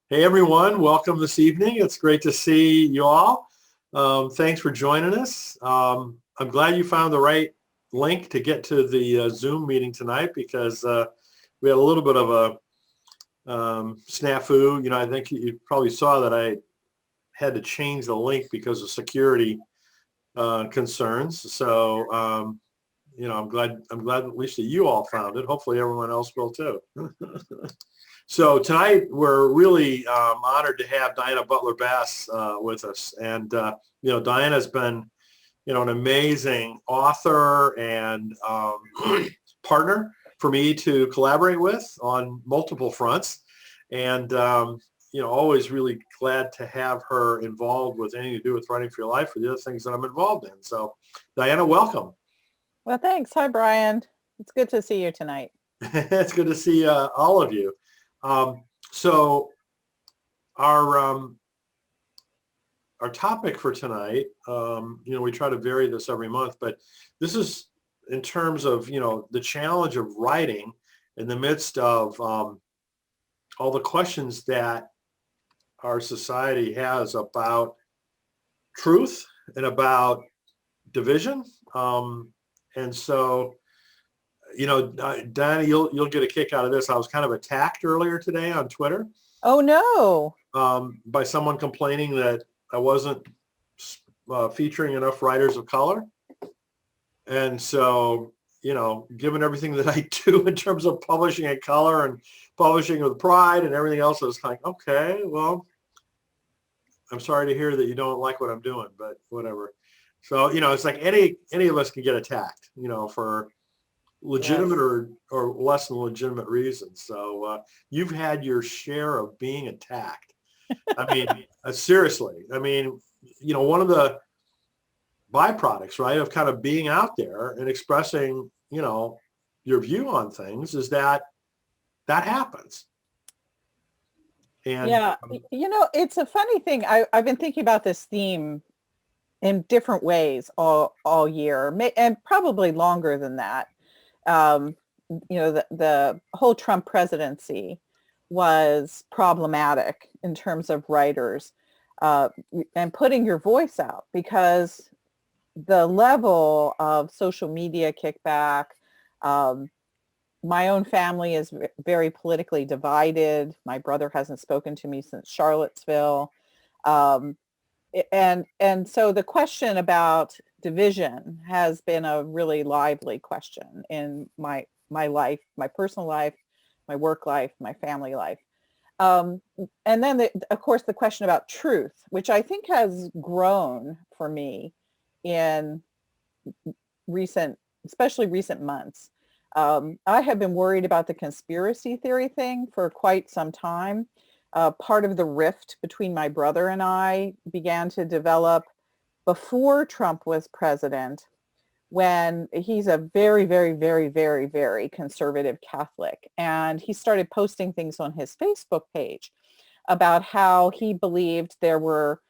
Hey everyone, welcome this evening. It's great to see you all. Thanks for joining us. I'm glad you found the right link to get to the Zoom meeting tonight because we had a little bit of a snafu. I think you probably saw that I had to change the link because of security concerns. So, I'm glad at least that you all found it. Hopefully everyone else will too. So tonight we're really honored to have Diana Butler Bass with us, and Diana's been an amazing author and partner for me to collaborate with on multiple fronts, and always really glad to have her involved with anything to do with Writing for Your Life or the other things that I'm involved in. So, Diana, welcome. Well, thanks. Hi, Brian. It's good to see you tonight. It's good to see all of you. So our topic for tonight, we try to vary this every month, but this is in terms of, the challenge of writing in the midst of all the questions that our society has about truth and about division. And so, Diana, you'll get a kick out of this. I was kind of attacked earlier today on Twitter Oh, no. by someone complaining that I wasn't featuring enough writers of color. And so, given everything that I do in terms of publishing in color and publishing with pride and everything else, I was like, okay, well, I'm sorry to hear that you don't like what I'm doing, but whatever. So, it's like any of us can get attacked, for legitimate Yes. or less than legitimate reasons. So you've had your share of being attacked. I mean, seriously. I mean, one of the byproducts, right, of kind of being out there and expressing, your view on things is that happens. And Yeah. It's a funny thing. I've been thinking about this theme in different ways all year, and probably longer than that. Um, the whole Trump presidency was problematic in terms of writers uh, and putting your voice out, because the level of social media kickback, um, my own family is very politically divided. My brother hasn't spoken to me since Charlottesville. Um, and so the question about division has been a really lively question in my life, my personal life, my work life, my family life. Um, and then, of course, the question about truth, which I think has grown for me in recent, especially recent months. I have been worried about the conspiracy theory thing for quite some time. Part of the rift between my brother and I began to develop before Trump was president, when he's a very, very, very, very, very conservative Catholic. And he started posting things on his Facebook page about how he believed that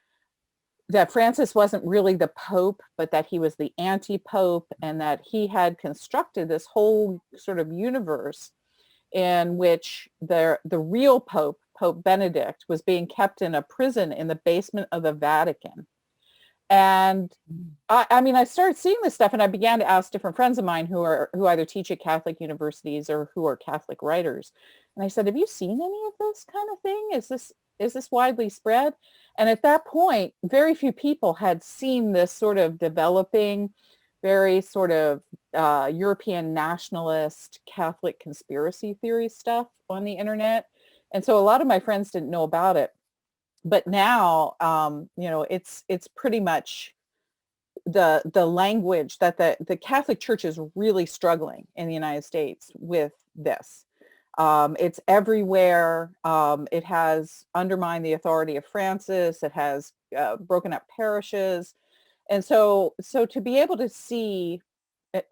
Francis wasn't really the Pope, but that he was the anti-Pope, and that he had constructed this whole sort of universe in which the real Pope, Pope Benedict, was being kept in a prison in the basement of the Vatican. And I mean, I started seeing this stuff, and I began to ask different friends of mine who either teach at Catholic universities or who are Catholic writers. And I said, have you seen any of this kind of thing? Is this widely spread? And at that point, very few people had seen this sort of developing, very sort of European nationalist Catholic conspiracy theory stuff on the internet. And so a lot of my friends didn't know about it. But now, it's pretty much the language that the Catholic Church is really struggling in the United States with this. It's everywhere. It has undermined the authority of Francis. It has broken up parishes. And so to be able to see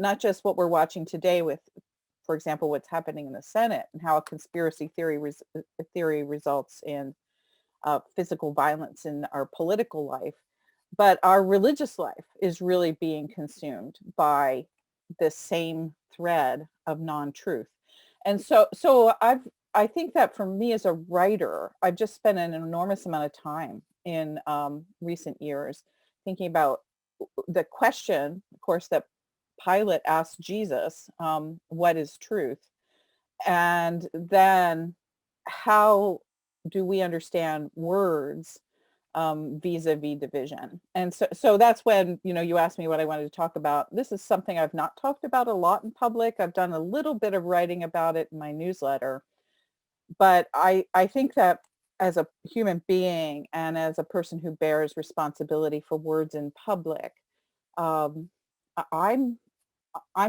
not just what we're watching today with, for example, what's happening in the Senate and how a conspiracy theory results in physical violence in our political life, but our religious life is really being consumed by the same thread of non-truth. And so I think that for me as a writer, I've just spent an enormous amount of time in recent years thinking about the question, of course, that Pilate asked Jesus, what is truth? And then how do we understand words vis-a-vis division? And so that's when, you asked me what I wanted to talk about. This is something I've not talked about a lot in public. I've done a little bit of writing about it in my newsletter, but I think that as a human being and as a person who bears responsibility for words in public, um, I'm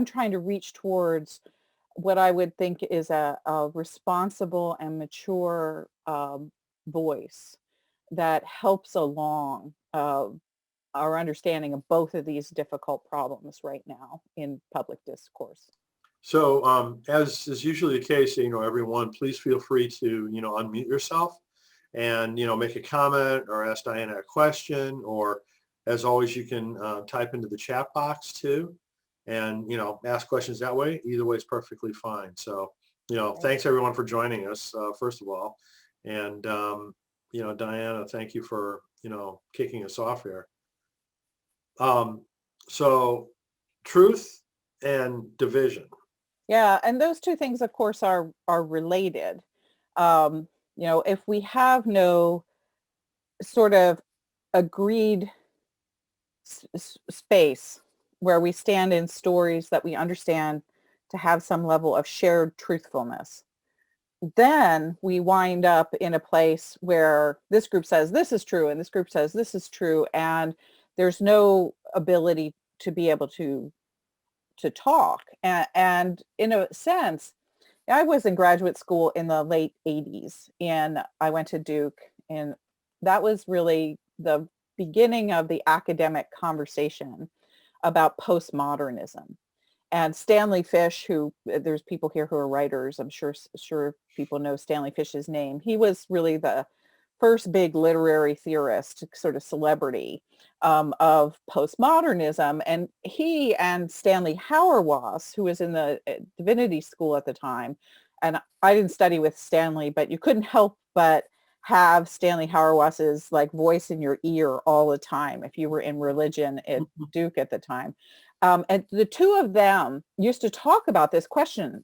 trying to reach towards what I would think is a responsible and mature voice that helps along our understanding of both of these difficult problems right now in public discourse. So as is usually the case, everyone, please feel free to, unmute yourself and, make a comment or ask Diana a question, or as always, you can type into the chat box too, and, ask questions that way. Either way is perfectly fine. So, thanks everyone for joining us, first of all. And, Diana, thank you for, kicking us off here. So truth and division. Yeah, and those two things, of course, are related. If we have no sort of agreed space where we stand in stories that we understand to have some level of shared truthfulness, then we wind up in a place where this group says this is true and this group says this is true, and there's no ability to be able to talk. And in a sense, I was in graduate school in the late 80s, and I went to Duke, and that was really the beginning of the academic conversation about postmodernism. And Stanley Fish, who there's people here who are writers, I'm sure people know Stanley Fish's name. He was really the first big literary theorist, sort of celebrity of postmodernism. And he and Stanley Hauerwas, who was in the divinity school at the time, and I didn't study with Stanley, but you couldn't help but have Stanley Hauerwas's voice in your ear all the time if you were in religion at Duke at the time. And the two of them used to talk about this question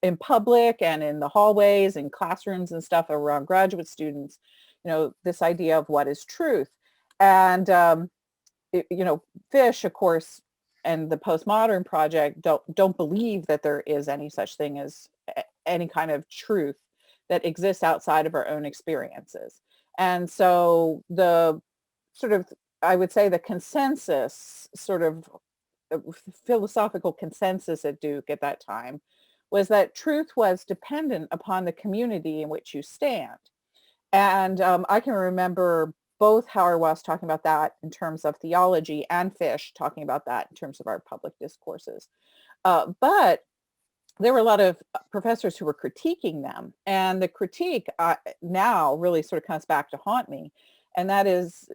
in public and in the hallways and classrooms and stuff around graduate students, this idea of what is truth. And, Fish, of course, and the Postmodern Project don't believe that there is any such thing as any kind of truth that exists outside of our own experiences. And so the sort of, I would say the consensus, sort of philosophical consensus at Duke at that time, was that truth was dependent upon the community in which you stand. And I can remember both Hauerwas talking about that in terms of theology and Fish talking about that in terms of our public discourses. But there were a lot of professors who were critiquing them. And the critique now really sort of comes back to haunt me. And that is,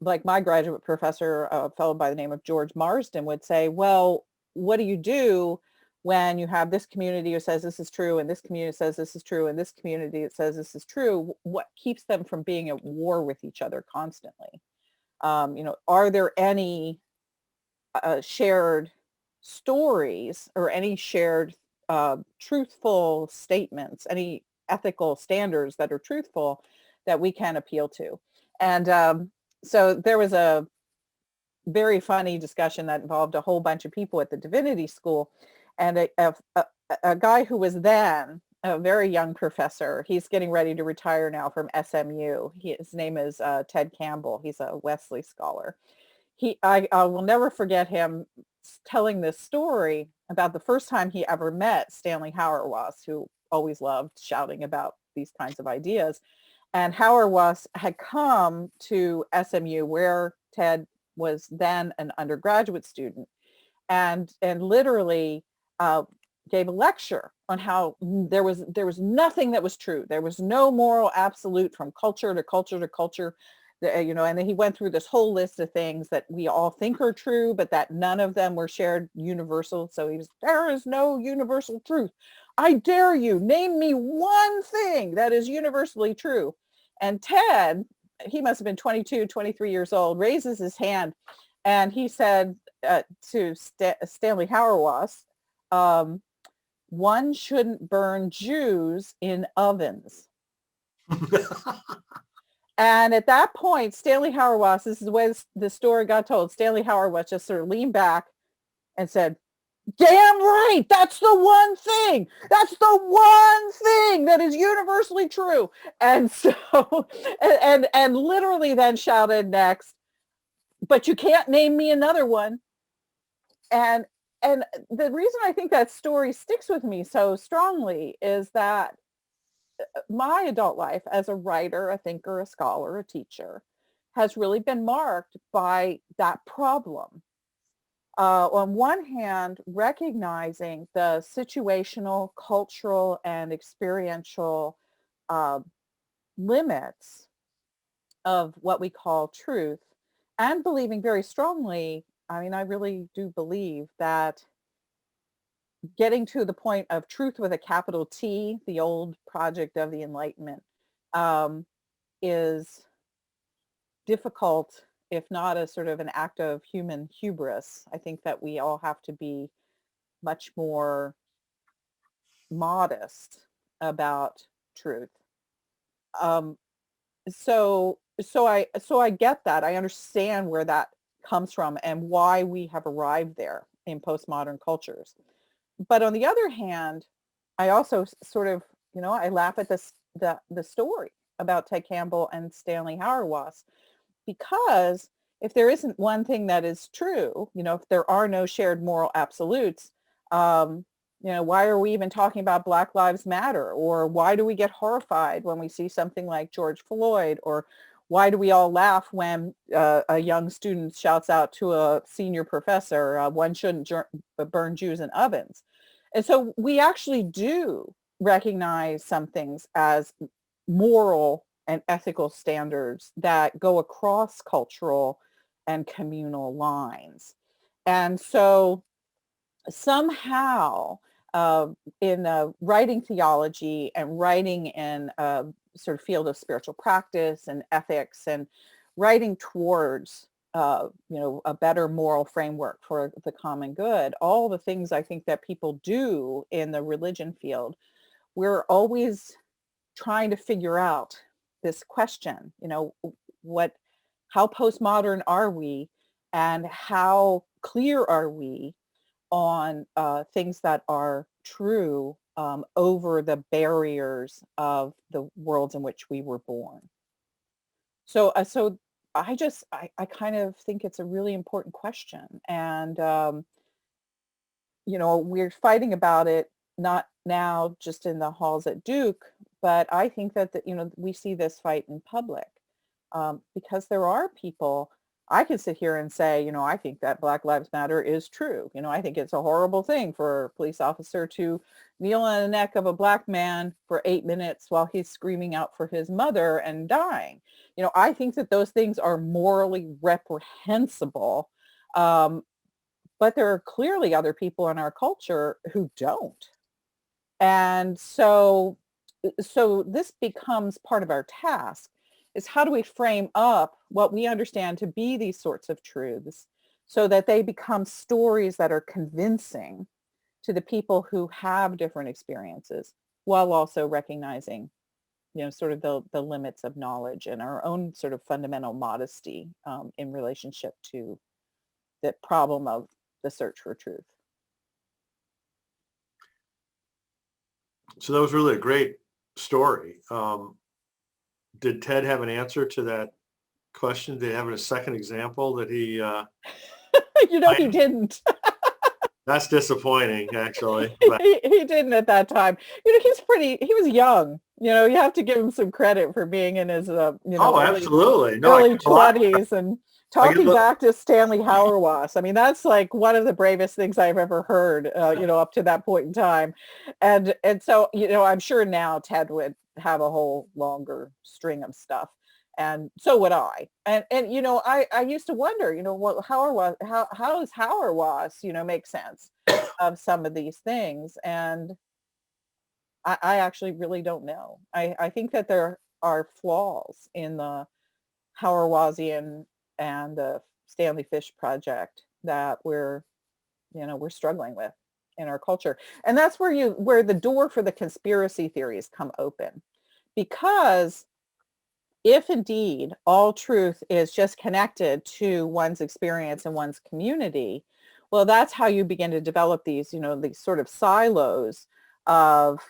like my graduate professor, a fellow by the name of George Marsden, would say, well, what do you do when you have this community who says this is true, and this community says this is true, and this community that says this is true? What keeps them from being at war with each other constantly? Are there any shared stories or any shared truthful statements, any ethical standards that are truthful that we can appeal to? And so there was a very funny discussion that involved a whole bunch of people at the divinity school, and a guy who was then a very young professor. He's getting ready to retire now from SMU. His name is Ted Campbell. He's a Wesley scholar. I will never forget him telling this story about the first time he ever met Stanley Hauerwas, who always loved shouting about these kinds of ideas. And Hauerwas had come to SMU, where Ted was then an undergraduate student, and literally gave a lecture on how there was nothing that was true. There was no moral absolute from culture to culture to culture. And then he went through this whole list of things that we all think are true, but that none of them were shared universal. So there is no universal truth. I dare you, name me one thing that is universally true. And Ted, he must have been 22, 23 years old, raises his hand and he said to Stanley Hauerwas, one shouldn't burn Jews in ovens. And at that point, Stanley Hauerwas, this is the way the story got told, Stanley Hauerwas just sort of leaned back and said, damn right, that's the one thing. That's the one thing that is universally true. And so, and literally then shouted next, but you can't name me another one. And the reason I think that story sticks with me so strongly is that my adult life as a writer, a thinker, a scholar, a teacher has really been marked by that problem. On one hand, recognizing the situational, cultural, and experiential uh, limits of what we call truth, and believing very strongly, I mean, I really do believe that getting to the point of truth with a capital T, the old project of the Enlightenment, um, is difficult, if not a sort of an act of human hubris. I think that we all have to be much more modest about truth. Um, so I get that. I understand where that comes from and why we have arrived there in postmodern cultures. But on the other hand, I also sort of, I laugh at the story about Ted Campbell and Stanley Hauerwas, because if there isn't one thing that is true, if there are no shared moral absolutes, why are we even talking about Black Lives Matter? Or why do we get horrified when we see something like George Floyd? Or why do we all laugh when a young student shouts out to a senior professor, one shouldn't burn Jews in ovens? And so we actually do recognize some things as moral and ethical standards that go across cultural and communal lines. And so somehow in writing theology and writing in a sort of field of spiritual practice and ethics and writing towards a better moral framework for the common good, all the things I think that people do in the religion field, we're always trying to figure out this question, how postmodern are we and how clear are we on things that are true over the barriers of the worlds in which we were born. So I kind of think it's a really important question. And, we're fighting about it, not now just in the halls at Duke, but I think that, we see this fight in public because there are people. I can sit here and say, I think that Black Lives Matter is true. I think it's a horrible thing for a police officer to kneel on the neck of a Black man for 8 minutes while he's screaming out for his mother and dying. I think that those things are morally reprehensible. But there are clearly other people in our culture who don't. And so this becomes part of our task, is how do we frame up what we understand to be these sorts of truths so that they become stories that are convincing to the people who have different experiences, while also recognizing, sort of the limits of knowledge and our own sort of fundamental modesty in relationship to the problem of the search for truth. So that was really a great story. Did Ted have an answer to that question? Did he have a second example that he? He didn't. That's disappointing, actually. He didn't at that time. He was young. You have to give him some credit for being in his, absolutely. early 20s and talking back to Stanley Hauerwas. I mean, that's like one of the bravest things I've ever heard, up to that point in time. And so, I'm sure now Ted would have a whole longer string of stuff. And so would I. And I used to wonder, what how does Hauerwas, make sense of some of these things? And I actually really don't know. I think that there are flaws in the Hauerwasian and the Stanley Fish project that we're struggling with in our culture. And that's where the door for the conspiracy theories come open. Because if indeed all truth is just connected to one's experience and one's community, well, that's how you begin to develop these sort of silos of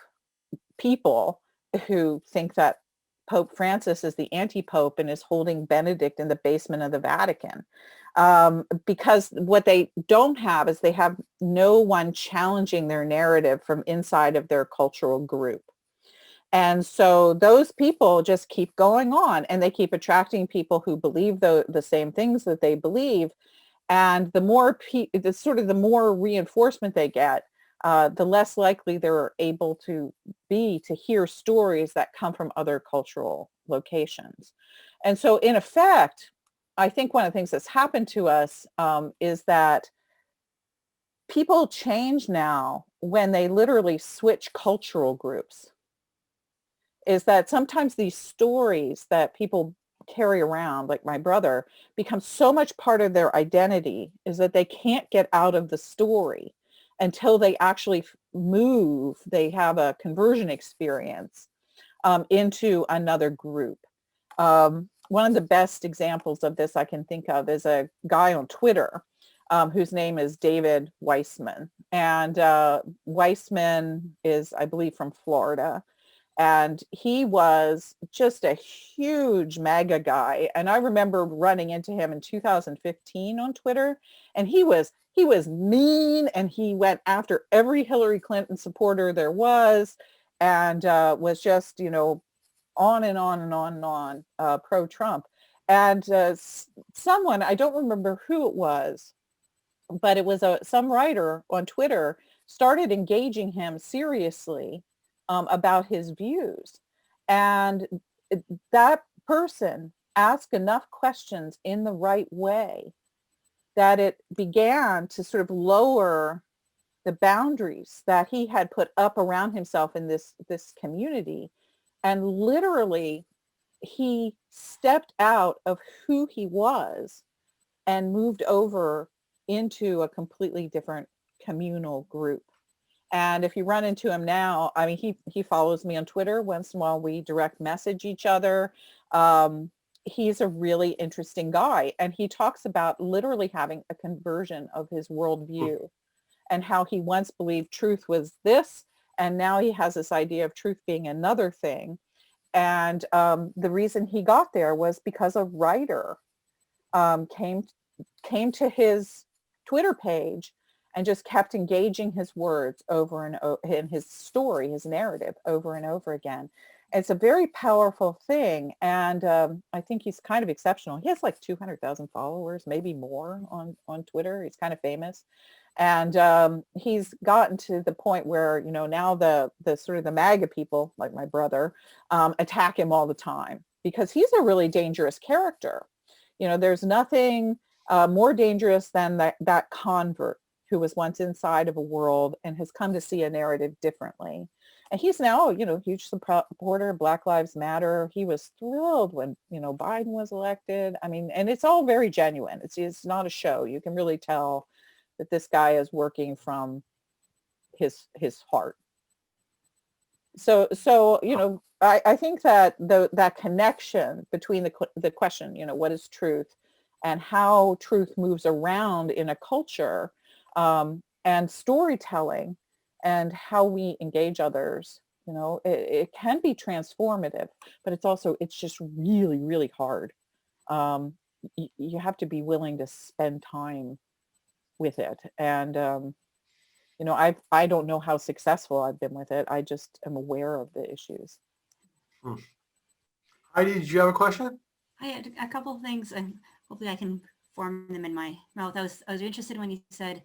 people who think that Pope Francis is the anti-pope and is holding Benedict in the basement of the Vatican. Because what they don't have is they have no one challenging their narrative from inside of their cultural group. And so those people just keep going on and they keep attracting people who believe the same things that they believe. And the more reinforcement they get, the less likely they're able to be to hear stories that come from other cultural locations. And so in effect, I think one of the things that's happened to us is that people change now when they literally switch cultural groups. Is that sometimes these stories that people carry around, like my brother, become so much part of their identity is that they can't get out of the story until they actually move, they have a conversion experience into another group. One of the best examples of this I can think of is a guy on Twitter whose name is David Weissman. And Weissman is, I believe, from Florida. And he was just a huge MAGA guy. And I remember running into him in 2015 on Twitter. And he was mean, and he went after every Hillary Clinton supporter there was, and was just, on and on and on and on, pro-Trump. And someone, I don't remember who it was, but it was some writer on Twitter started engaging him seriously about his views. And that person asked enough questions in the right way that it began to sort of lower the boundaries that he had put up around himself in this community. And literally, he stepped out of who he was and moved over into a completely different communal group. And if you run into him now, I mean, he follows me on Twitter. Once in a while, we direct message each other. He's a really interesting guy. And he talks about literally having a conversion of his worldview and how he once believed truth was this. And now he has this idea of truth being another thing. And the reason he got there was because a writer came to his Twitter page and just kept engaging his words over and over, in his story, his narrative over and over again. It's a very powerful thing. And I think he's kind of exceptional. He has like 200,000 followers, maybe more on Twitter. He's kind of famous. And he's gotten to the point where, now the sort of the MAGA people, like my brother, attack him all the time because he's a really dangerous character. There's nothing more dangerous than that convert who was once inside of a world and has come to see a narrative differently. And he's now, huge supporter of Black Lives Matter. He was thrilled when, Biden was elected. I mean, and it's all very genuine. It's not a show. You can really tell that this guy is working from his heart. So I think that that connection between the question, what is truth, and how truth moves around in a culture, and storytelling, and how we engage others, it can be transformative, but it's just really, really hard. You have to be willing to spend time with it. And I don't know how successful I've been with it. I just am aware of the issues. Heidi, did you have a question? I had a couple of things, and hopefully I can form them in my mouth. I was interested when you said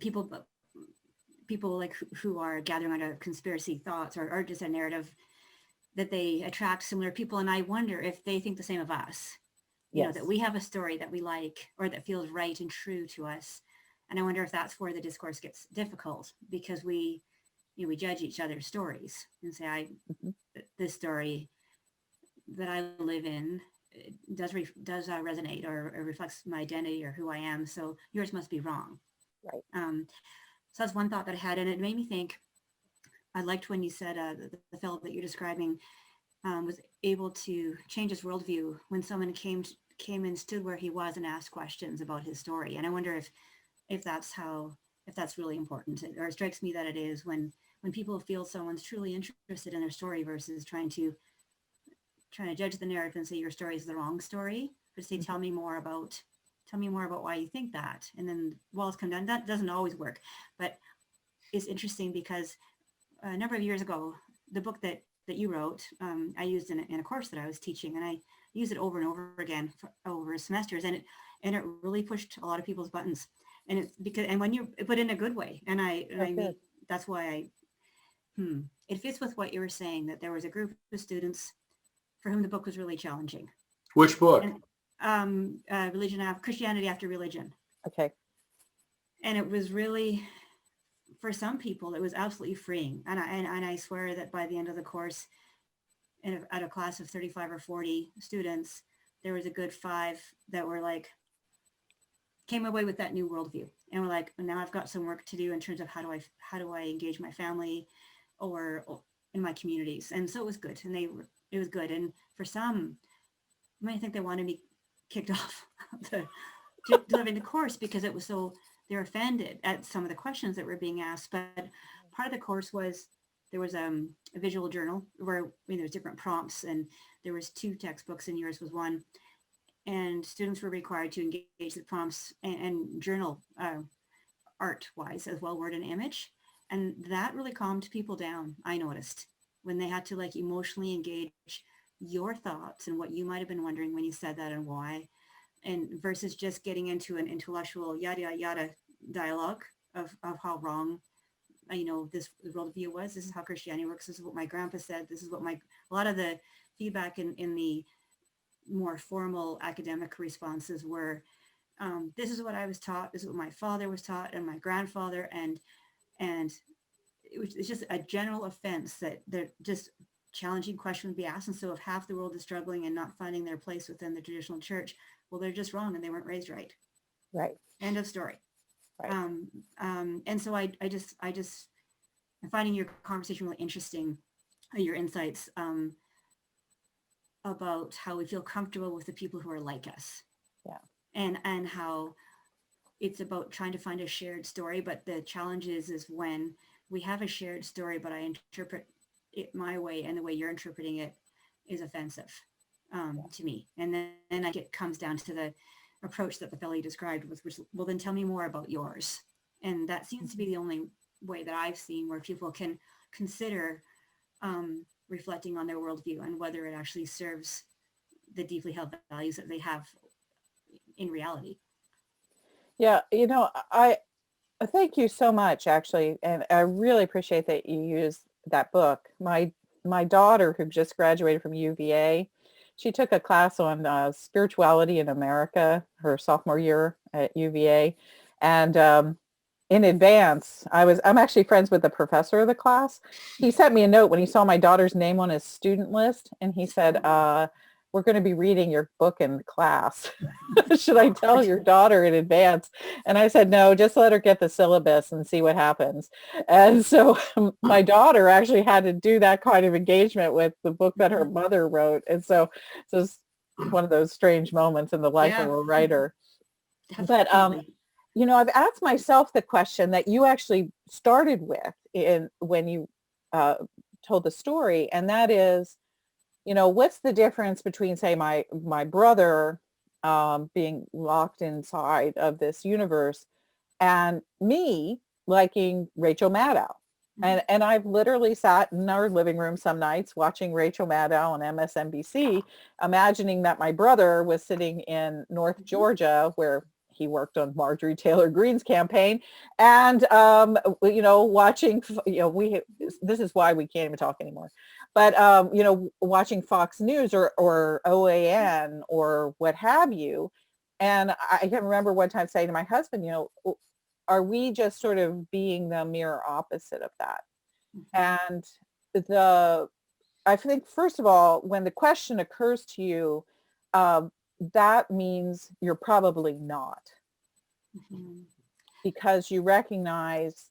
people like who are gathering under conspiracy thoughts or just a narrative, that they attract similar people. And I wonder if they think the same of us. Yes. That we have a story that we like or that feels right and true to us. And I wonder if that's where the discourse gets difficult, because we judge each other's stories and say, Mhm. this story that I live in does resonate or reflects my identity or who I am. So yours must be wrong. Right. So that's one thought that I had, and it made me think. I liked when you said the fellow that you're describing was able to change his worldview when someone came and stood where he was and asked questions about his story. And I wonder if that's really important, or it strikes me that it is, when people feel someone's truly interested in their story versus trying to judge the narrative and say your story is the wrong story, but say, tell me more about why you think that. And then walls come down. That doesn't always work, but it's interesting because a number of years ago, the book that you wrote, I used in a course that I was teaching, and I used it over and over again over semesters, and it really pushed a lot of people's buttons. And it's because, and when you, but in a good way. And I mean, that's why it fits with what you were saying, that there was a group of students for whom the book was really challenging. Which book? And, Christianity After Religion. Okay. And it was really, for some people, it was absolutely freeing. And I swear that by the end of the course, at a class of 35 or 40 students, there was a good 5 that were like, came away with that new worldview. And we're like, now I've got some work to do in terms of how do I engage my family or in my communities. And so it was good. And it was good. And for some, you might think they wanted me kicked off delivering the course because it was so, they're offended at some of the questions that were being asked. But part of the course was, there was a visual journal where there's different prompts, and there was 2 textbooks and yours was one. And students were required to engage the prompts and journal art-wise as well, word and image. And that really calmed people down, I noticed, when they had to like emotionally engage your thoughts and what you might have been wondering when you said that and why, and versus just getting into an intellectual yada yada dialogue of how wrong this worldview was. This is how Christianity works. This is what my grandpa said. This is what a lot of the feedback in the more formal academic responses were, this is what I was taught. This is what my father was taught, and my grandfather, and it's just a general offense that they're just challenging question would be asked. And so if half the world is struggling and not finding their place within the traditional church, well, they're just wrong and they weren't raised right. Right. End of story. Right. And so I just I'm finding your conversation really interesting, your insights about how we feel comfortable with the people who are like us. Yeah. And how it's about trying to find a shared story, but the challenge is when we have a shared story, but I interpret it my way, and the way you're interpreting it is offensive to me. And then it comes down to the approach that the fellow you described was, which, well, then tell me more about yours. And that seems to be the only way that I've seen where people can consider reflecting on their worldview and whether it actually serves the deeply held values that they have in reality. Yeah, I thank you so much, actually, and I really appreciate that you used that book. My daughter, who just graduated from UVA, she took a class on spirituality in America her sophomore year at UVA, and in advance, I'm actually friends with the professor of the class. He sent me a note when he saw my daughter's name on his student list, and he said, we're going to be reading your book in class. Should I tell your daughter in advance? And I said, no, just let her get the syllabus and see what happens. And so my daughter actually had to do that kind of engagement with the book that her mother wrote. And so it's one of those strange moments in the life of a writer. But I've asked myself the question that you actually started with when you told the story, and that is, what's the difference between, say, my brother being locked inside of this universe and me liking Rachel Maddow? And I've literally sat in our living room some nights watching Rachel Maddow on MSNBC, imagining that my brother was sitting in North Georgia, where he worked on Marjorie Taylor Greene's campaign, and watching. This is why we can't even talk anymore. But watching Fox News or OAN or what have you. And I can remember one time saying to my husband, are we just sort of being the mirror opposite of that? Mhm. And the I think, first of all, when the question occurs to you, um, that means you're probably not, Mhm. because you recognize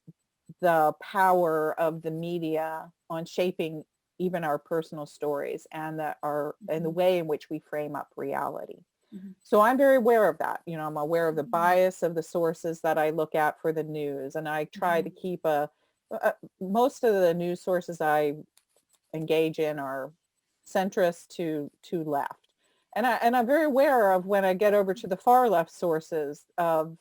the power of the media on shaping even our personal stories and and the Mhm. way in which we frame up reality. Mhm. So I'm very aware of that. I'm aware of the Mhm. bias of the sources that I look at for the news, and I try to Mhm. keep most of the news sources I engage in are centrist to left. And I'm very aware of, when I get over to the far left sources, of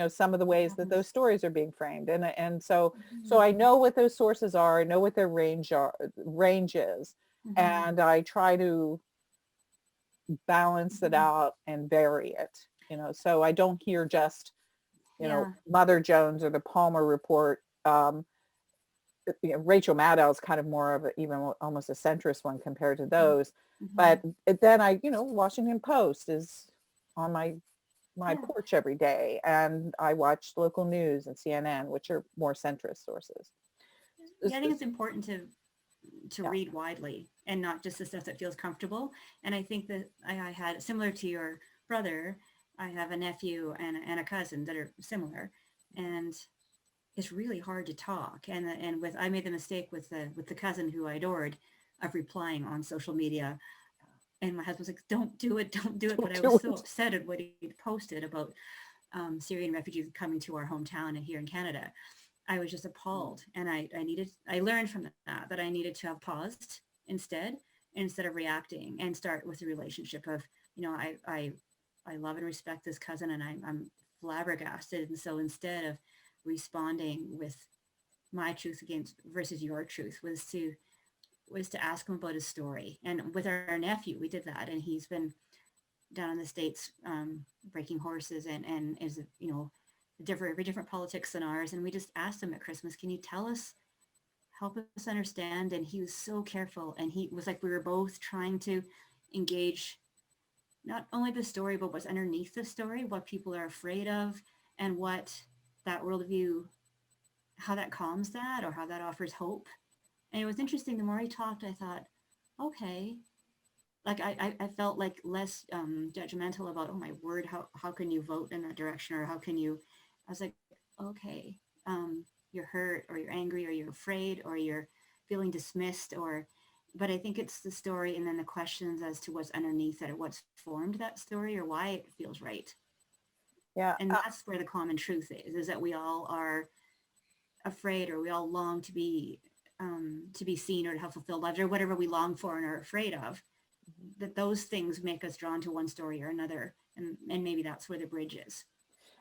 some of the What ways that those happens? stories are being framed. And so Mhm. I know what those sources are, I know what their range is, Mhm. and I try to balance it Mhm. out and vary it. So I don't hear just Yeah. Mother Jones or the Palmer Report. Rachel Maddow's kind of more of even almost a centrist one compared to Mhm. those. But Mhm. then Washington Post is on my Yeah. porch every day, and I watch local news and CNN, which are more centrist sources. Yeah, I think it's important to Yeah. read widely and not just the stuff that feels comfortable. And I think that I had, similar to your brother, I have a nephew and a cousin that are similar, and it's really hard to talk. And with I made the mistake with the cousin who I adored of replying on social media. And my husband's like, "Don't do it, don't do it." But Don't I was do so it. upset at what he posted about Syrian refugees coming to our hometown and here in Canada. I was just appalled, and I learned from that I needed to have paused instead of reacting, and start with the relationship of, I love and respect this cousin, and I'm flabbergasted. And so instead of responding with my truth against versus your truth, was to ask him about his story. And with our nephew, we did that, and he's been down in the States, breaking horses, and is, very different politics than ours. And we just asked him at Christmas, can you tell us, help us understand? And he was so careful. And he was like, we were both trying to engage not only the story, but what's underneath the story, what people are afraid of, and what that worldview, how that calms that, or how that offers hope. And it was interesting. The more he talked, I thought, okay, like I felt like less judgmental about, oh my word, how can you vote in that direction, or how can you, I was like, okay, you're hurt, or you're angry, or you're afraid, or you're feeling dismissed, but I think it's the story, and then the questions as to what's underneath it, or what's formed that story, or why it feels right. Yeah. And that's where the common truth is that we all are afraid, or we all long to be seen, or to have fulfilled lives, or whatever we long for and are afraid of, that those things make us drawn to one story or another. And maybe that's where the bridge is.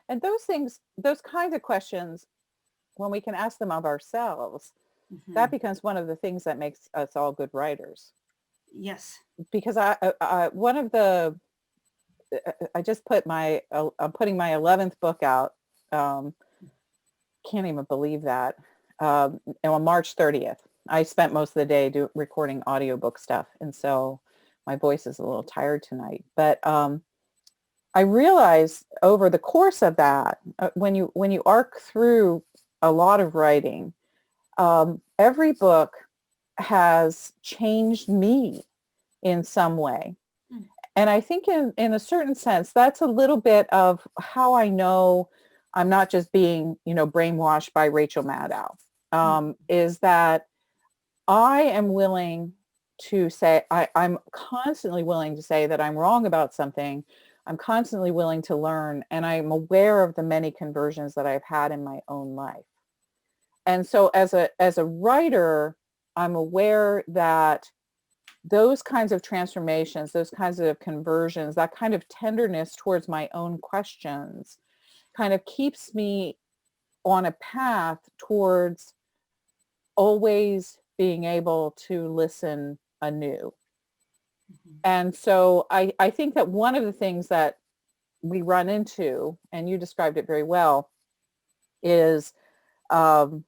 And those kinds of questions, when we can ask them of ourselves, that Hmm. becomes one of the things that makes us all good writers. Yes. Because one of the I just I'm putting my 11th book out. Um, can't even believe that. On March 30th, I spent most of the day recording audiobook stuff, and so my voice is a little tired tonight. But I realized over the course of that, when you arc through a lot of writing, every book has changed me in some way. Mm. And I think in a certain sense, that's a little bit of how I know I'm not just being, brainwashed by Rachel Maddow, Mm. is that I am willing to say, I'm constantly willing to say that I'm wrong about something. I'm constantly willing to learn, and I'm aware of the many conversions that I've had in my own life. And so as a writer, I'm aware that those kinds of transformations, those kinds of conversions, that kind of tenderness towards my own questions kind of keeps me on a path towards always being able to listen anew. Mhm. And so I think that one of the things that we run into, and you described it very well, is um,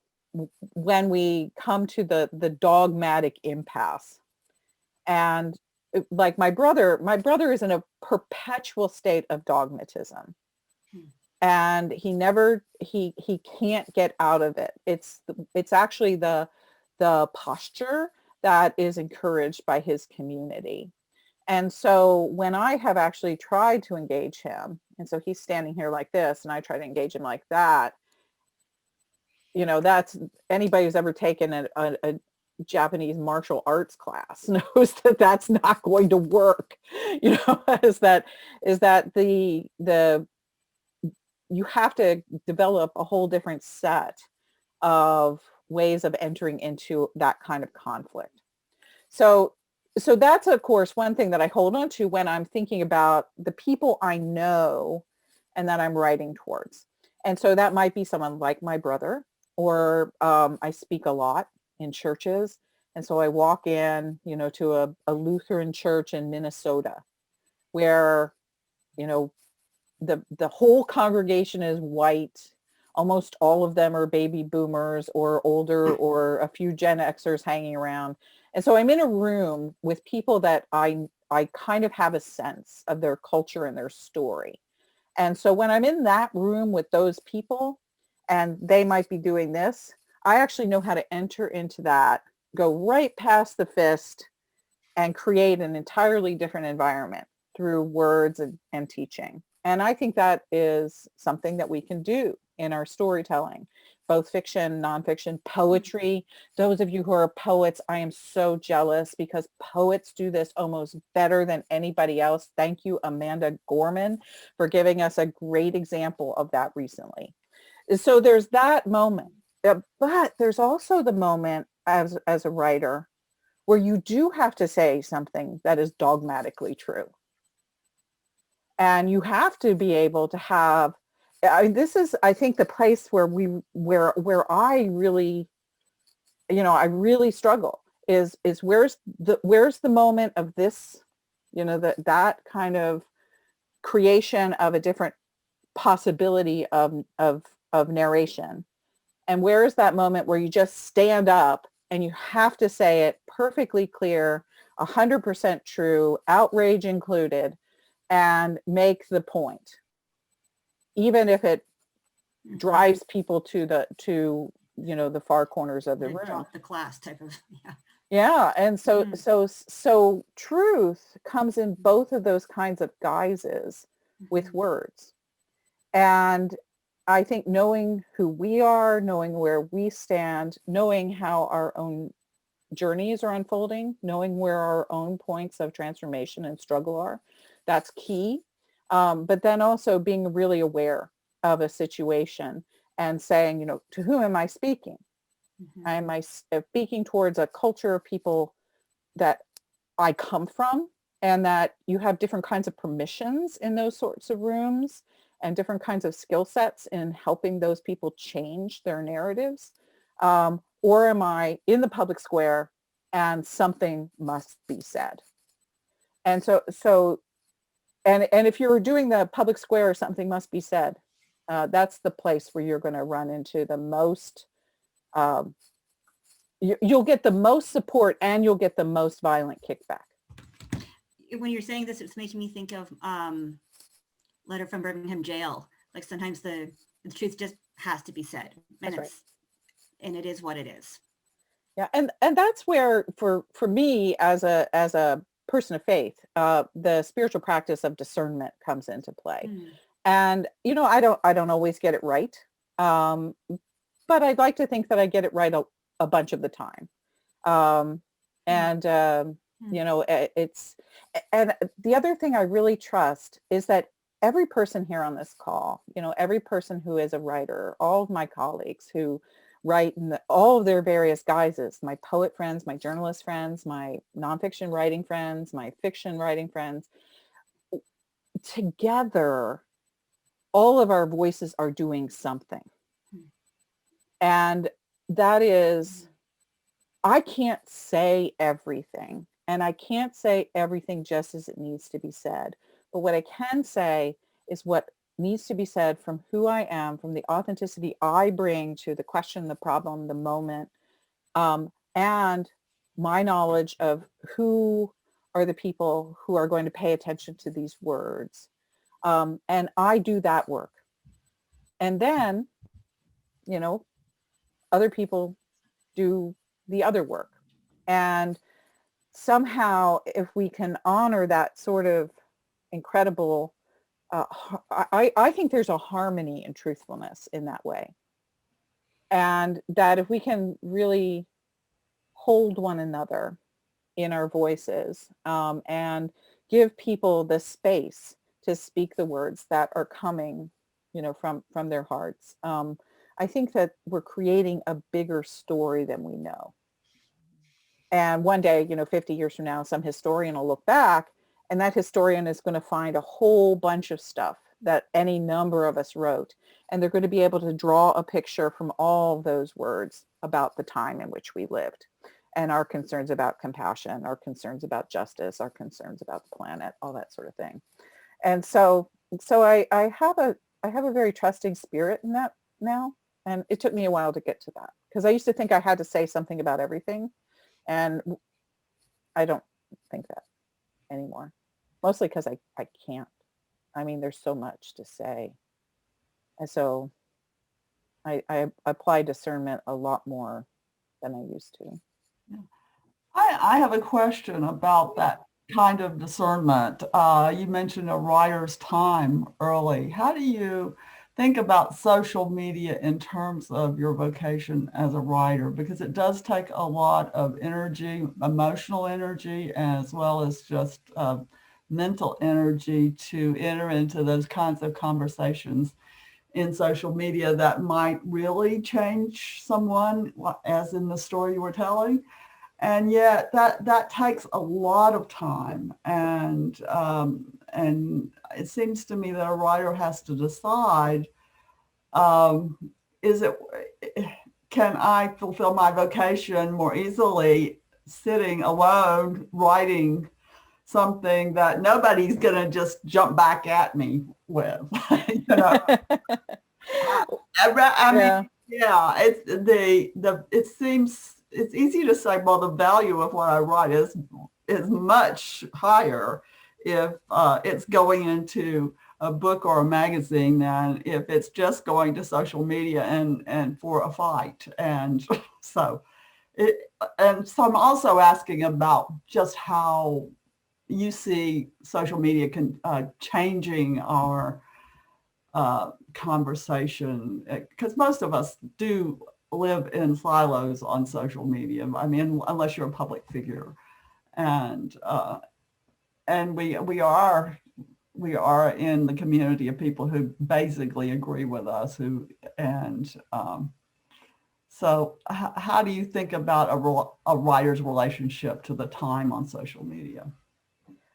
when we come to the dogmatic impasse. And like my brother is in a perpetual state of dogmatism. Mm. and he can't get out of it. It's actually the posture that is encouraged by his community. And so when I have actually tried to engage him, and so he's standing here like this, and I try to engage him like that, that's, anybody who's ever taken a Japanese martial arts class knows that that's not going to work. Is that the you have to develop a whole different set of ways of entering into that kind of conflict. So that's, of course, one thing that I hold on to when I'm thinking about the people I know and that I'm writing towards. And so that might be someone like my brother, or I speak a lot in churches. And so I walk in, to a Lutheran church in Minnesota where, the whole congregation is white. Almost all of them are baby boomers or older, or a few Gen Xers hanging around. And so I'm in a room with people that I kind of have a sense of their culture and their story. And so when I'm in that room with those people and they might be doing this, I actually know how to enter into that, go right past the fist, and create an entirely different environment through words and teaching. And I think that is something that we can do in our storytelling, both fiction, nonfiction, poetry. Those of you who are poets, I am so jealous, because poets do this almost better than anybody else. Thank you, Amanda Gorman, for giving us a great example of that recently. So there's that moment, but there's also the moment as a writer where you do have to say something that is dogmatically true. And you have to be able to have, this is, I think, the place where I really, I really struggle is where's the moment of this, that kind of creation of a different possibility of narration. And where is that moment where you just stand up and you have to say it perfectly clear, 100% true, outrage included, and make the point, even if it drives people to the far corners of the room. Drop the class type of, yeah. Yeah, and so truth comes in both of those kinds of guises with words. And I think knowing who we are, knowing where we stand, knowing how our own journeys are unfolding, knowing where our own points of transformation and struggle are, that's key. But then also being really aware of a situation and saying, to whom am I speaking? Am I speaking towards a culture of people that I come from, and that you have different kinds of permissions in those sorts of rooms and different kinds of skill sets in helping those people change their narratives? Or am I in the public square and something must be said? And and if you're doing the public square, something must be said, that's the place where you're going to run into the most, you'll get the most support and you'll get the most violent kickback. When you're saying this, it's making me think of Letter from Birmingham Jail. Like sometimes the truth just has to be said, and That's right. And it is what it is. Yeah, and that's where for me as a person of faith, the spiritual practice of discernment comes into play. And I don't always get it right, but I'd like to think that I get it right a bunch of the time. It's, and the other thing I really trust is that every person here on this call, every person who is a writer, all of my colleagues who write in all of their various guises, my poet friends, my journalist friends, my nonfiction writing friends, my fiction writing friends, together, all of our voices are doing something. And that is, I can't say everything, and I can't say everything just as it needs to be said. But what I can say is what needs to be said from who I am, from the authenticity I bring to the question, the problem, the moment, and my knowledge of who are the people who are going to pay attention to these words. And I do that work. And then, other people do the other work. And somehow, if we can honor that sort of incredible, I think there's a harmony and truthfulness in that way. And that if we can really hold one another in our voices, and give people the space to speak the words that are coming, from their hearts. I think that we're creating a bigger story than we know. And one day, 50 years from now, some historian will look back, and that historian is going to find a whole bunch of stuff that any number of us wrote. And they're going to be able to draw a picture from all those words about the time in which we lived, and our concerns about compassion, our concerns about justice, our concerns about the planet, all that sort of thing. And so I have a very trusting spirit in that now. And it took me a while to get to that, because I used to think I had to say something about everything. And I don't think that anymore, mostly because I can't. I mean, there's so much to say. And so I apply discernment a lot more than I used to. I have a question about that kind of discernment. You mentioned a writer's time early. How do you think about social media in terms of your vocation as a writer? Because it does take a lot of energy, emotional energy, as well as just mental energy to enter into those kinds of conversations in social media that might really change someone, as in the story you were telling. And yet that takes a lot of time, and it seems to me that a writer has to decide: can I fulfill my vocation more easily sitting alone writing something that nobody's going to just jump back at me with? I mean, yeah, it seems. It's easy to say, well, the value of what I write is much higher if it's going into a book or a magazine than if it's just going to social media and for a fight. And so I'm also asking about just how you see social media changing our conversation, because most of us do live in silos on social media. I mean, unless you're a public figure, and we are in the community of people who basically agree with us. So how do you think about a writer's relationship to the time on social media?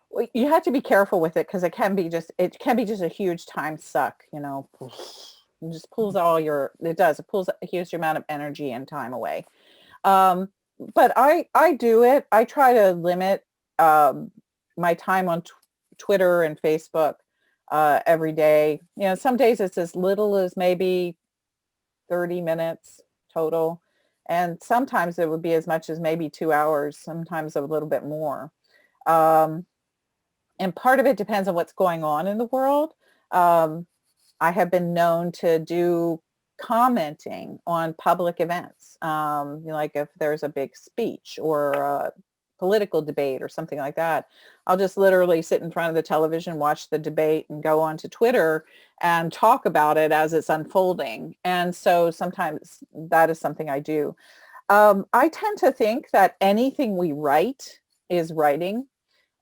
Well, you have to be careful with it, because it can be just a huge time suck. It just pulls it pulls a huge amount of energy and time away. But I do it. I try to limit my time on Twitter and Facebook every day. Some days it's as little as maybe 30 minutes total. And sometimes it would be as much as maybe 2 hours, sometimes a little bit more. And part of it depends on what's going on in the world. I have been known to do commenting on public events, like if there's a big speech or a political debate or something like that. I'll just literally sit in front of the television, watch the debate, and go onto Twitter and talk about it as it's unfolding. And so sometimes that is something I do. I tend to think that anything we write is writing.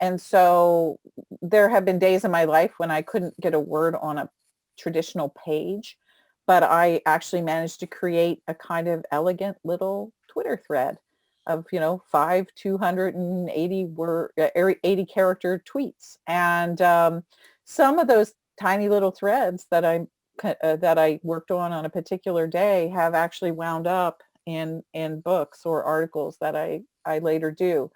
And so there have been days in my life when I couldn't get a word on a traditional page, but I actually managed to create a kind of elegant little Twitter thread of 280 word 80 character tweets. And some of those tiny little threads that I worked on a particular day have actually wound up in books or articles that I later do.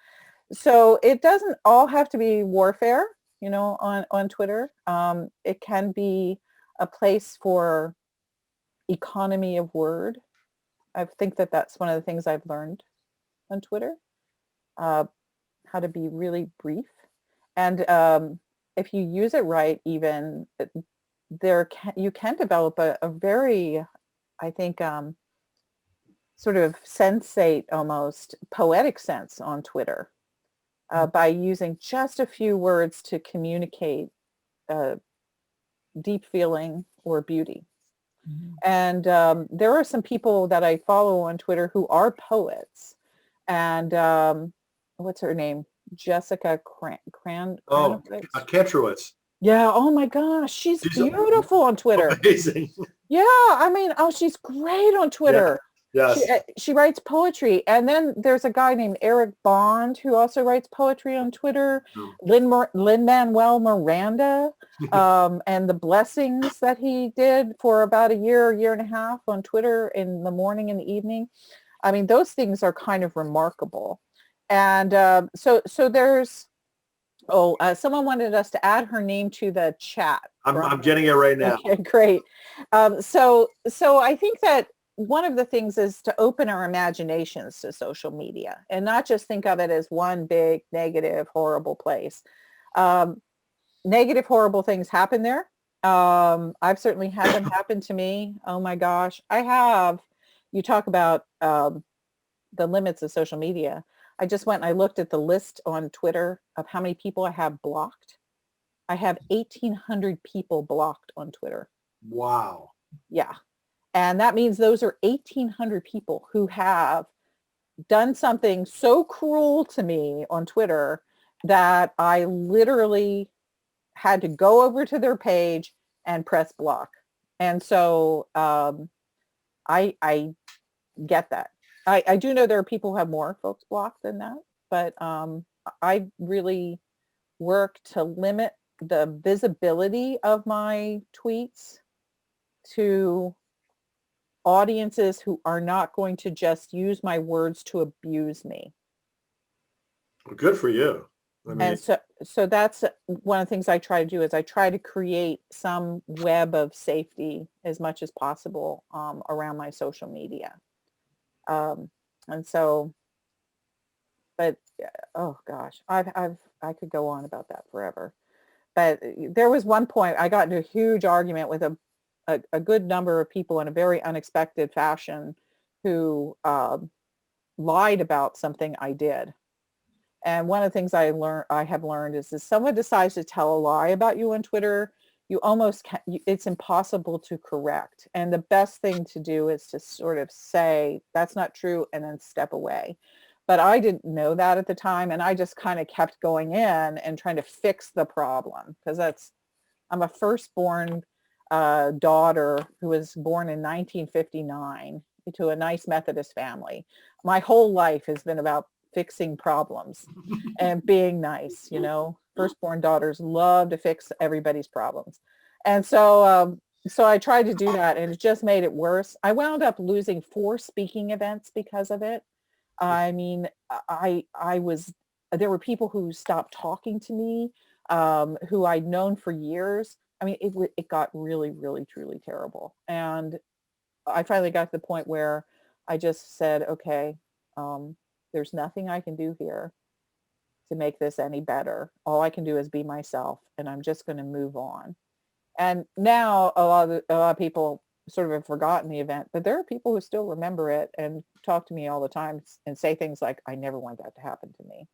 So it doesn't all have to be warfare, on Twitter. It can be a place for economy of word. I think that that's one of the things I've learned on Twitter, how to be really brief. And if you use it right, even you can develop a very, I think, sort of sensate, almost poetic sense on Twitter by using just a few words to communicate deep feeling or beauty. And there are some people that I follow on Twitter who are poets. And what's her name? Jessica Oh, Kranowitz. Ketrowitz. Yeah. Oh my gosh. She's beautiful on Twitter. Amazing. Yeah. I mean, oh, she's great on Twitter. Yes. She writes poetry. And then there's a guy named Eric Bond who also writes poetry on Twitter. Lin-Manuel Miranda, and the blessings that he did for about a year and a half on Twitter in the morning and the evening. I mean, those things are kind of remarkable. And so there's, someone wanted us to add her name to the chat. I'm getting it right now. Okay, great. So I think that one of the things is to open our imaginations to social media and not just think of it as one big negative, horrible place. Negative, horrible things happen there. I've certainly had them happen to me. Oh my gosh. You talk about the limits of social media. I just went and I looked at the list on Twitter of how many people I have blocked. I have 1,800 people blocked on Twitter. Wow. Yeah. And that means those are 1,800 people who have done something so cruel to me on Twitter that I literally had to go over to their page and press block. And so I get that. I do know there are people who have more folks blocked than that, but I really work to limit the visibility of my tweets to audiences who are not going to just use my words to abuse me. Well, good for you. I mean, and so that's one of the things I try to do is I try to create some web of safety as much as possible around my social media. And so, but oh gosh, I could go on about that forever. But there was one point I got into a huge argument with a good number of people in a very unexpected fashion who lied about something I did. And one of the things I have learned is if someone decides to tell a lie about you on Twitter, you almost it's impossible to correct. And the best thing to do is to sort of say, that's not true, and then step away. But I didn't know that at the time. And I just kind of kept going in and trying to fix the problem because I'm a firstborn daughter who was born in 1959 to a nice Methodist family. My whole life has been about fixing problems and being nice, firstborn daughters love to fix everybody's problems. And so I tried to do that and it just made it worse. I wound up losing 4 speaking events because of it. I mean, there were people who stopped talking to me, who I'd known for years. I mean, it got really, really, truly terrible. And I finally got to the point where I just said, okay, there's nothing I can do here to make this any better. All I can do is be myself, and I'm just going to move on. And now a lot of people sort of have forgotten the event, but there are people who still remember it and talk to me all the time and say things like, I never want that to happen to me.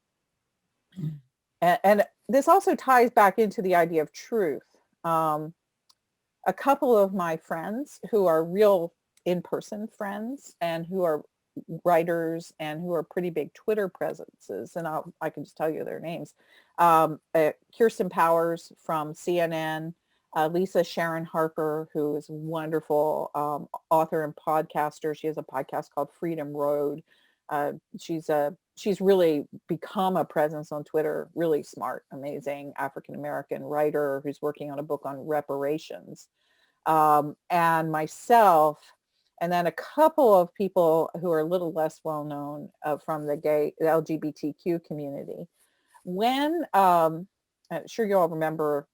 And this also ties back into the idea of truth. A couple of my friends who are real in-person friends and who are writers and who are pretty big Twitter presences, and I can just tell you their names. Kirsten Powers from CNN, Lisa Sharon Harper, who is a wonderful author and podcaster. She has a podcast called Freedom Road. She's really become a presence on Twitter, really smart, amazing African-American writer who's working on a book on reparations. And myself, and then a couple of people who are a little less well known from the LGBTQ community. When, I'm sure you all remember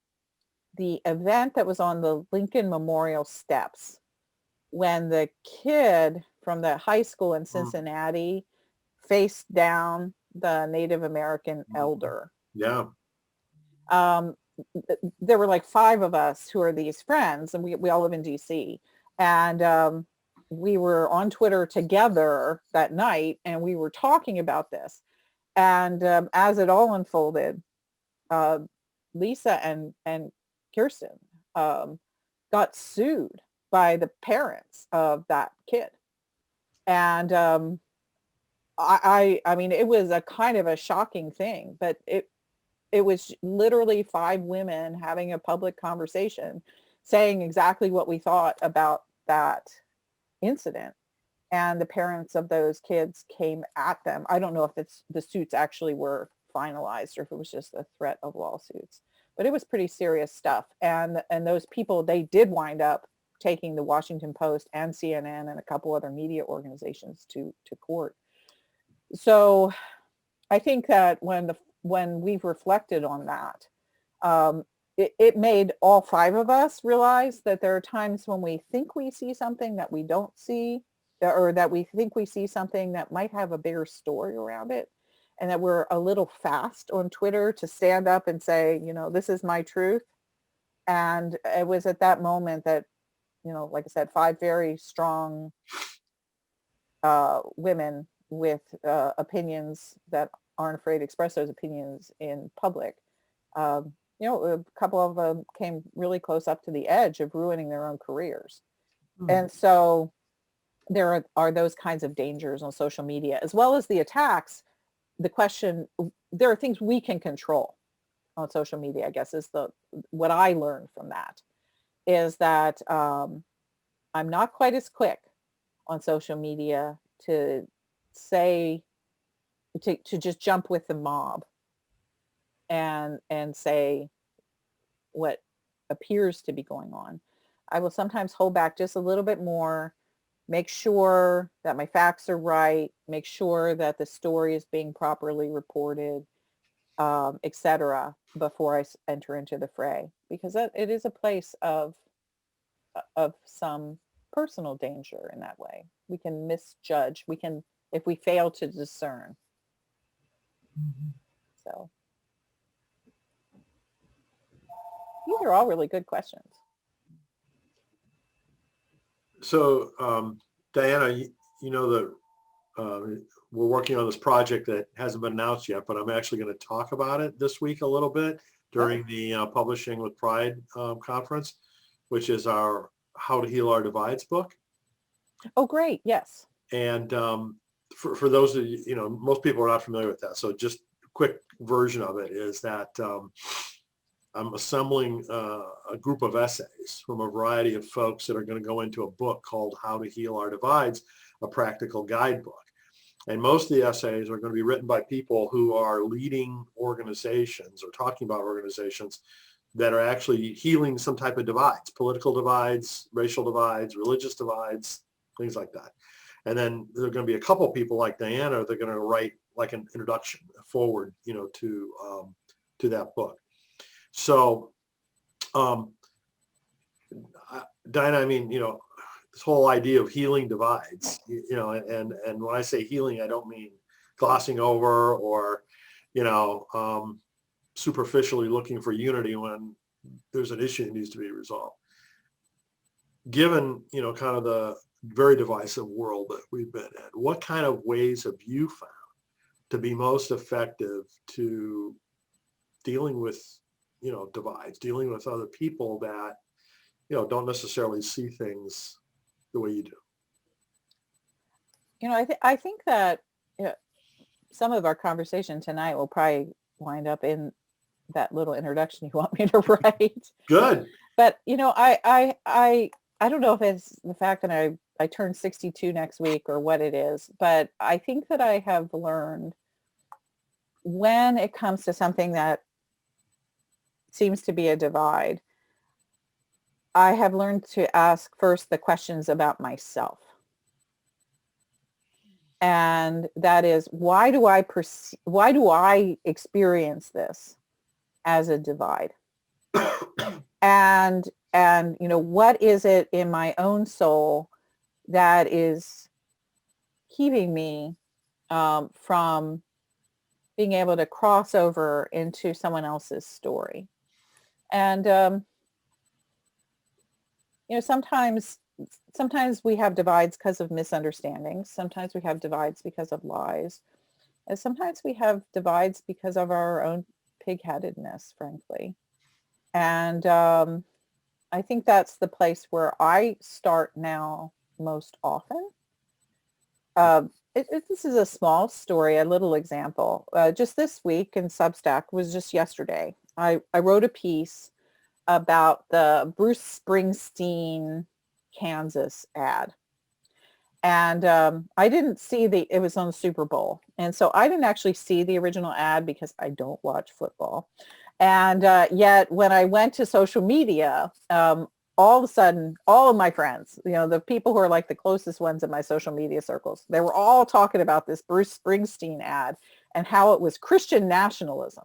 the event that was on the Lincoln Memorial steps when the kid from the high school in Cincinnati faced down the Native American elder. Yeah. there were like 5 of us who are these friends, and we all live in DC. And we were on Twitter together that night, and we were talking about this. And as it all unfolded, uh, Lisa and Kirsten got sued by the parents of that kid. And I mean, it was a kind of a shocking thing, but it was literally 5 women having a public conversation saying exactly what we thought about that incident. And the parents of those kids came at them. I don't know if the suits actually were finalized or if it was just a threat of lawsuits, but it was pretty serious stuff. And those people, they did wind up taking the Washington Post and CNN and a couple other media organizations to court. So I think that when we've reflected on that, it made all 5 of us realize that there are times when we think we see something that we don't see, or that we think we see something that might have a bigger story around it, and that we're a little fast on Twitter to stand up and say, this is my truth. And it was at that moment that, like I said, 5 very strong women with opinions that aren't afraid to express those opinions in public. A couple of them came really close up to the edge of ruining their own careers. And so there are those kinds of dangers on social media, as well as the attacks. The question, there are things we can control on social media, I guess, is what I learned from that, is that I'm not quite as quick on social media to say, to just jump with the mob and say what appears to be going on. I will sometimes hold back just a little bit more, make sure that my facts are right, make sure that the story is being properly reported, etc., before I enter into the fray, because it is a place of some personal danger in that way. We can misjudge. We can, if we fail to discern. So these are all really good questions. So, Diana, you know that we're working on this project that hasn't been announced yet, but I'm actually going to talk about it this week a little bit during the Publishing with Pride conference, which is our How to Heal Our Divides book. Oh, great. Yes. And for those of you, most people are not familiar with that. So just a quick version of it is that I'm assembling a group of essays from a variety of folks that are going to go into a book called How to Heal Our Divides, a practical guidebook. And most of the essays are going to be written by people who are leading organizations or talking about organizations that are actually healing some type of divides, political divides, racial divides, religious divides, things like that. And then there are going to be a couple people like Diana, they're going to write like an introduction, a forward, to that book. So, Diana, I mean, this whole idea of healing divides, and when I say healing, I don't mean glossing over or, superficially looking for unity when there's an issue that needs to be resolved. Given, kind of the very divisive world that we've been in, what kind of ways have you found to be most effective to dealing with, divides, dealing with other people that, don't necessarily see things the way you do? I think that some of our conversation tonight will probably wind up in that little introduction you want me to write. Good. But I don't know if it's the fact that I turn 62 next week or what it is, but I think that I have learned when it comes to something that seems to be a divide, I have learned to ask first the questions about myself. And that is, why do I experience this as a divide? and what is it in my own soul that is keeping me from being able to cross over into someone else's story? And, sometimes we have divides because of misunderstandings. Sometimes we have divides because of lies. And sometimes we have divides because of our own pig-headedness, frankly. And I think that's the place where I start now most often. This is a small story, a little example. Just this week in Substack, was just yesterday, I wrote a piece about the Bruce Springsteen Kansas ad. And I didn't see it was on the Super Bowl. And so I didn't actually see the original ad because I don't watch football. And yet when I went to social media, all of a sudden, all of my friends, the people who are like the closest ones in my social media circles, they were all talking about this Bruce Springsteen ad and how it was Christian nationalism.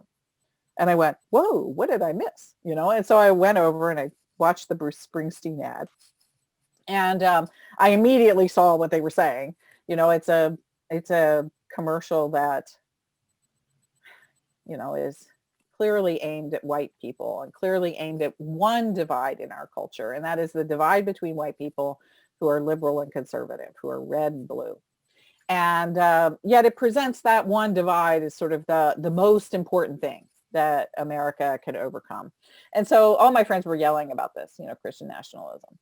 And I went, whoa, what did I miss? And so I went over and I watched the Bruce Springsteen ad. And I immediately saw what they were saying. It's a commercial that, is clearly aimed at white people and clearly aimed at one divide in our culture. And that is the divide between white people who are liberal and conservative, who are red and blue. And yet it presents that one divide as sort of the most important thing that America could overcome. And so all my friends were yelling about this, Christian nationalism.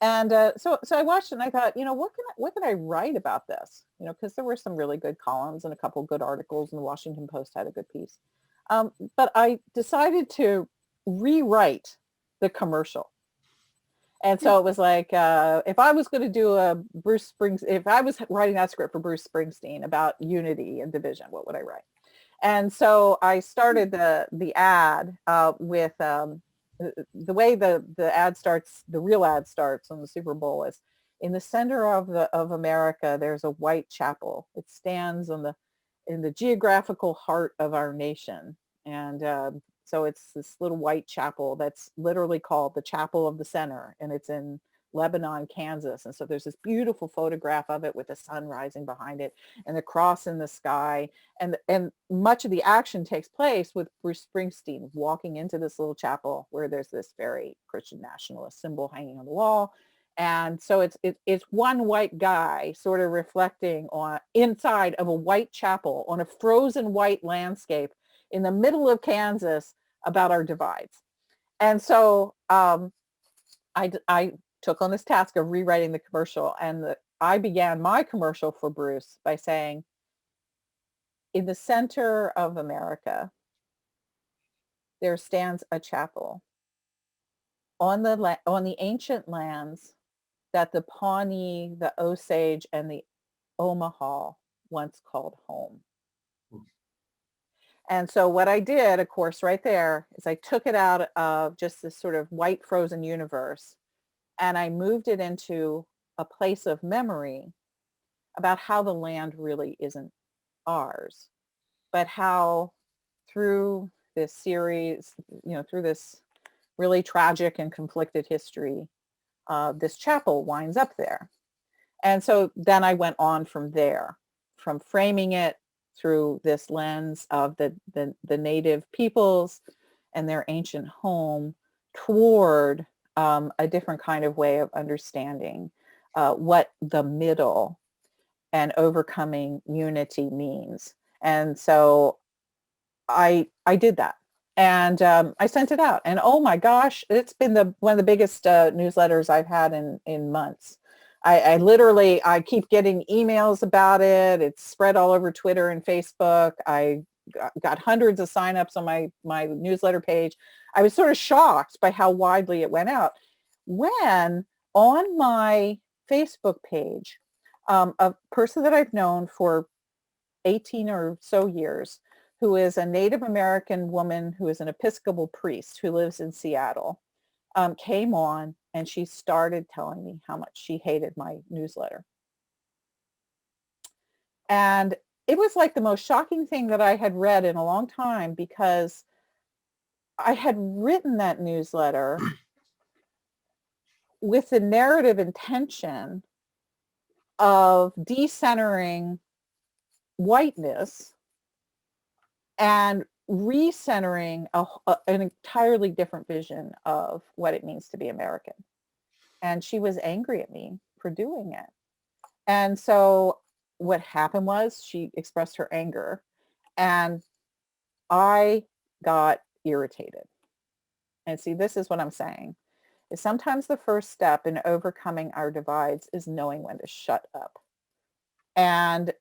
And so I watched it and I thought, what can I write about this? Because there were some really good columns and a couple good articles, and the Washington Post had a good piece. But I decided to rewrite the commercial. And so it was like, if I was going to do if I was writing that script for Bruce Springsteen about unity and division, what would I write? And so I started the ad with the way the ad starts, the real ad starts on the Super Bowl is, in the center of America, there's a white chapel. It stands in the geographical heart of our nation. And so it's this little white chapel that's literally called the Chapel of the Center, and it's in Lebanon, Kansas. And so there's this beautiful photograph of it with the sun rising behind it and the cross in the sky. And much of the action takes place with Bruce Springsteen walking into this little chapel where there's this very Christian nationalist symbol hanging on the wall. And so it's one white guy sort of reflecting on inside of a white chapel on a frozen white landscape in the middle of Kansas about our divides. And so I took on this task of rewriting the commercial, and I began my commercial for Bruce by saying, in the center of America, there stands a chapel on the ancient lands that the Pawnee, the Osage, and the Omaha once called home. And so what I did, of course, right there, is I took it out of just this sort of white frozen universe, and I moved it into a place of memory about how the land really isn't ours, but how through this series, through this really tragic and conflicted history, this chapel winds up there. And so then I went on from there, from framing it through this lens of the native peoples and their ancient home toward a different kind of way of understanding what the middle and overcoming unity means. And so I did that. And I sent it out. And oh my gosh, it's been one of the biggest newsletters I've had in months. I keep getting emails about it. It's spread all over Twitter and Facebook. I got hundreds of signups on my newsletter page. I was sort of shocked by how widely it went out. When on my Facebook page, a person that I've known for 18 or so years, who is a Native American woman who is an Episcopal priest who lives in Seattle, came on and she started telling me how much she hated my newsletter. And it was like the most shocking thing that I had read in a long time, because I had written that newsletter with the narrative intention of decentering whiteness and recentering an entirely different vision of what it means to be American. And she was angry at me for doing it. And so what happened was she expressed her anger, and I got irritated. And see, this is what I'm saying, is sometimes the first step in overcoming our divides is knowing when to shut up. And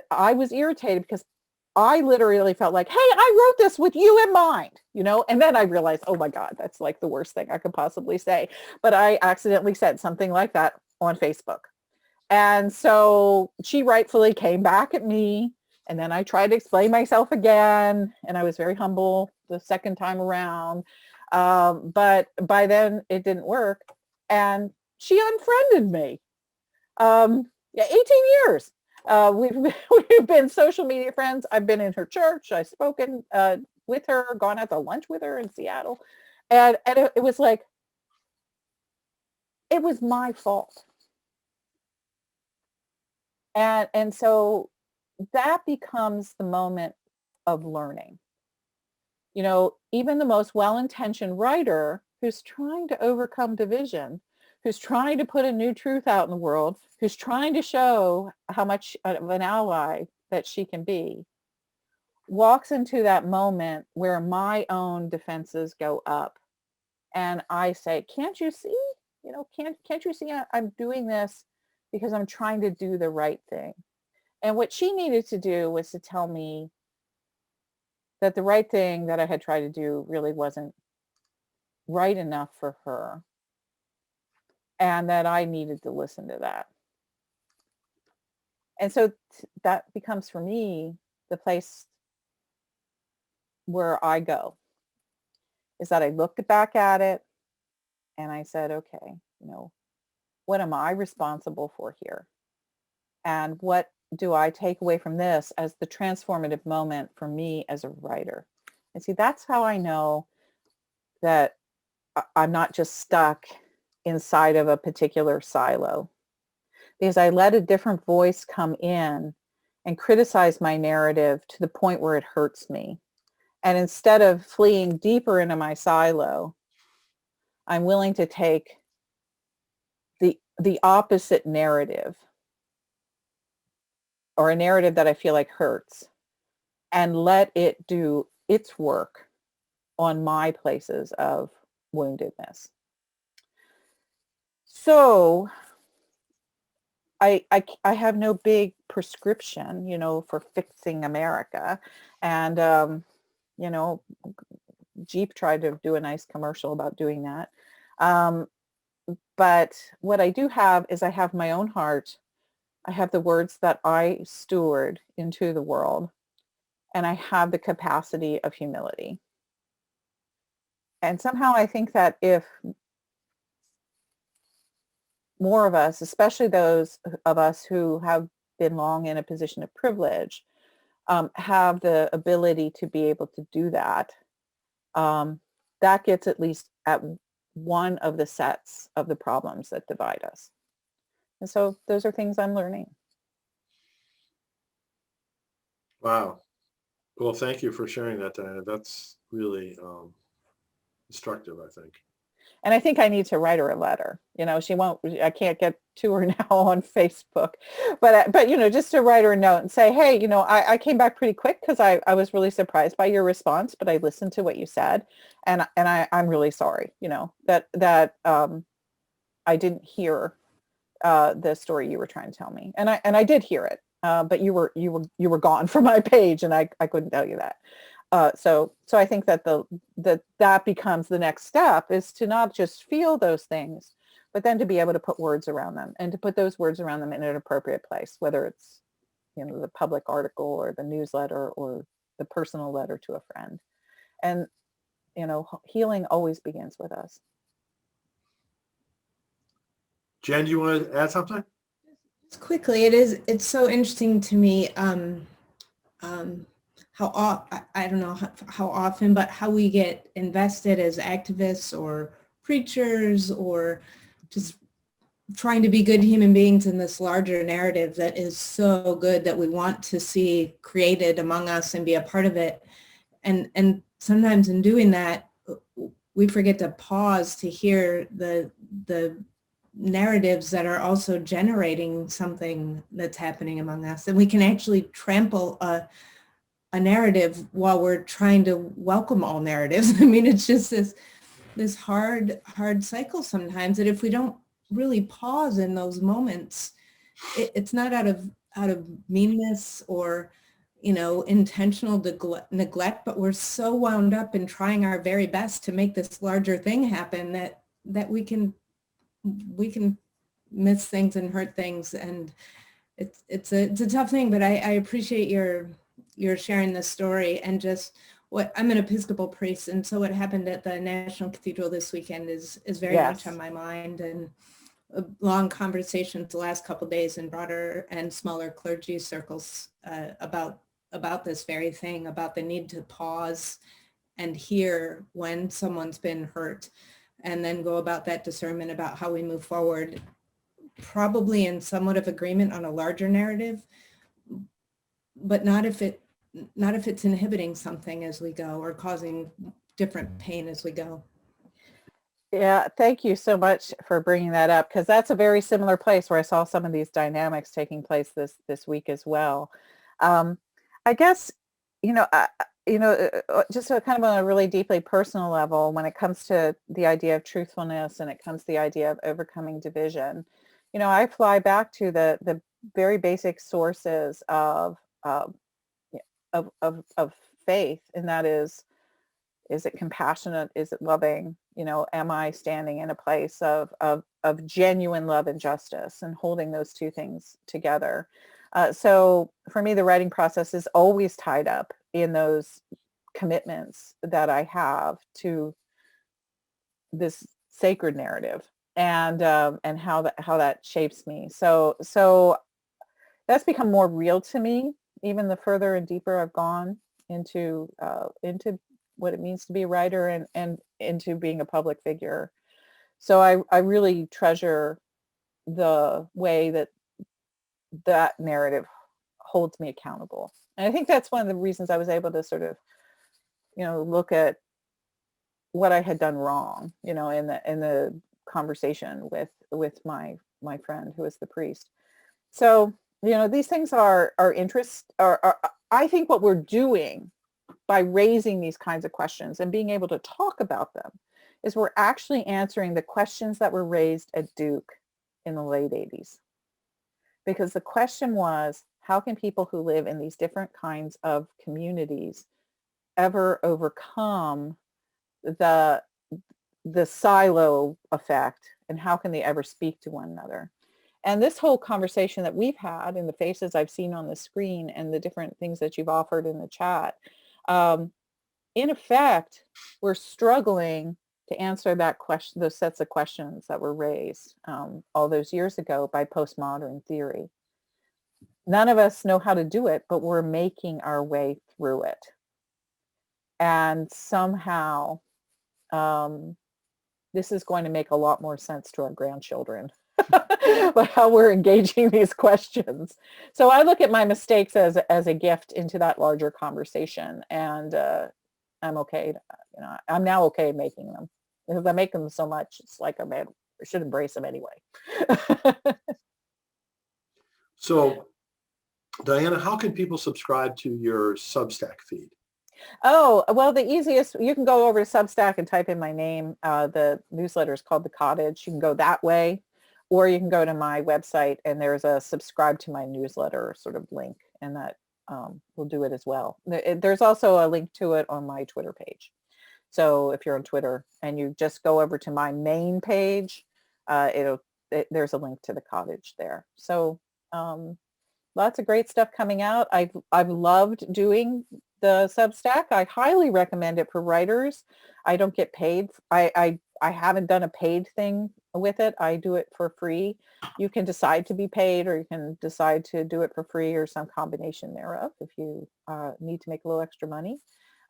I was irritated because I literally felt like, hey, I wrote this with you in mind, and then I realized, oh my God, that's like the worst thing I could possibly say. But I accidentally said something like that on Facebook. And so she rightfully came back at me, and then I tried to explain myself again, and I was very humble the second time around. But by then it didn't work, and she unfriended me. Yeah, 18 years. We've been social media friends. I've been in her church. I've spoken with her, gone out to lunch with her in Seattle. And it was like, it was my fault. And so that becomes the moment of learning. Even the most well-intentioned writer who's trying to overcome division, who's trying to put a new truth out in the world, who's trying to show how much of an ally that she can be, walks into that moment where my own defenses go up. And I say, can't you see? Can't you see I'm doing this because I'm trying to do the right thing? And what she needed to do was to tell me that the right thing that I had tried to do really wasn't right enough for her, and that I needed to listen to that. And so that becomes for me the place where I go, is that I looked back at it and I said, okay, what am I responsible for here? And what do I take away from this as the transformative moment for me as a writer? And see, that's how I know that I'm not just stuck inside of a particular silo, because I let a different voice come in and criticize my narrative to the point where it hurts me. And instead of fleeing deeper into my silo, I'm willing to take the opposite narrative, or a narrative that I feel like hurts, and let it do its work on my places of woundedness. So I have no big prescription, for fixing America. And, Jeep tried to do a nice commercial about doing that. But what I do have is I have my own heart. I have the words that I steward into the world, and I have the capacity of humility. And somehow I think that if more of us, especially those of us who have been long in a position of privilege, have the ability to be able to do that, that gets at least at one of the sets of the problems that divide us. And so those are things I'm learning. Wow. Well, thank you for sharing that, Diana. That's really instructive, I think. And I think I need to write her a letter. I can't get to her now on Facebook, but just to write her a note and say, hey, I came back pretty quick because I was really surprised by your response, but I listened to what you said, and I'm really sorry, that I didn't hear the story you were trying to tell me, and I did hear it, but you were gone from my page, and I couldn't tell you that. So I think that that becomes the next step, is to not just feel those things, but then to be able to put words around them, and to put those words around them in an appropriate place, whether it's, the public article or the newsletter or the personal letter to a friend. And, healing always begins with us. Jen, do you want to add something? Just quickly, it's so interesting to me I don't know how often, but how we get invested as activists or preachers, or just trying to be good human beings in this larger narrative that is so good that we want to see created among us and be a part of it. And sometimes in doing that, we forget to pause to hear the narratives that are also generating something that's happening among us. And we can actually trample a narrative while we're trying to welcome all narratives. I mean, it's just this hard cycle sometimes that if we don't really pause in those moments, it's not out of meanness or, intentional neglect, but we're so wound up in trying our very best to make this larger thing happen that we can miss things and hurt things. And it's a tough thing, but I appreciate your sharing this story. And just I'm an Episcopal priest, and so what happened at the National Cathedral this weekend is very much on my mind, and long conversations the last couple of days in broader and smaller clergy circles about this very thing, about the need to pause and hear when someone's been hurt, and then go about that discernment about how we move forward, probably in somewhat of agreement on a larger narrative, but not if it's inhibiting something as we go or causing different pain as we go. Yeah, thank you so much for bringing that up, because that's a very similar place where I saw some of these dynamics taking place this week as well. I guess, just kind of on a really deeply personal level, when it comes to the idea of truthfulness and it comes to the idea of overcoming division, I fly back to the very basic sources of faith, and that is it compassionate? Is it loving? Am I standing in a place of genuine love and justice, and holding those two things together? So for me, the writing process is always tied up in those commitments that I have to this sacred narrative, and how that shapes me. So that's become more real to me, even the further and deeper I've gone into what it means to be a writer and into being a public figure. So I really treasure the way that narrative holds me accountable. And I think that's one of the reasons I was able to sort of, look at what I had done wrong, in the conversation with my friend who is the priest. So, these things are I think what we're doing by raising these kinds of questions and being able to talk about them is we're actually answering the questions that were raised at Duke in the late 80s. Because the question was, how can people who live in these different kinds of communities ever overcome the silo effect, and how can they ever speak to one another? And this whole conversation that we've had, and the faces I've seen on the screen, and the different things that you've offered in the chat, in effect, we're struggling to answer that question, those sets of questions that were raised all those years ago by postmodern theory. None of us know how to do it, but we're making our way through it. And somehow, this is going to make a lot more sense to our grandchildren. But how we're engaging these questions. So I look at my mistakes as a gift into that larger conversation, and I'm okay. I'm now okay making them, because I make them so much. It's like I should embrace them anyway. So, Diana, how can people subscribe to your Substack feed? Oh, well, the easiest, you can go over to Substack and type in my name. The newsletter is called The Cottage. You can go that way. Or you can go to my website, and there's a subscribe to my newsletter sort of link, and that will do it as well. There's also a link to it on my Twitter page. So if you're on Twitter and you just go over to my main page, there's a link to The Cottage there. So lots of great stuff coming out. I've loved doing the Substack. I highly recommend it for writers. I don't get paid. I haven't done a paid thing with it. I do it for free. You can decide to be paid, or you can decide to do it for free, or some combination thereof if you need to make a little extra money,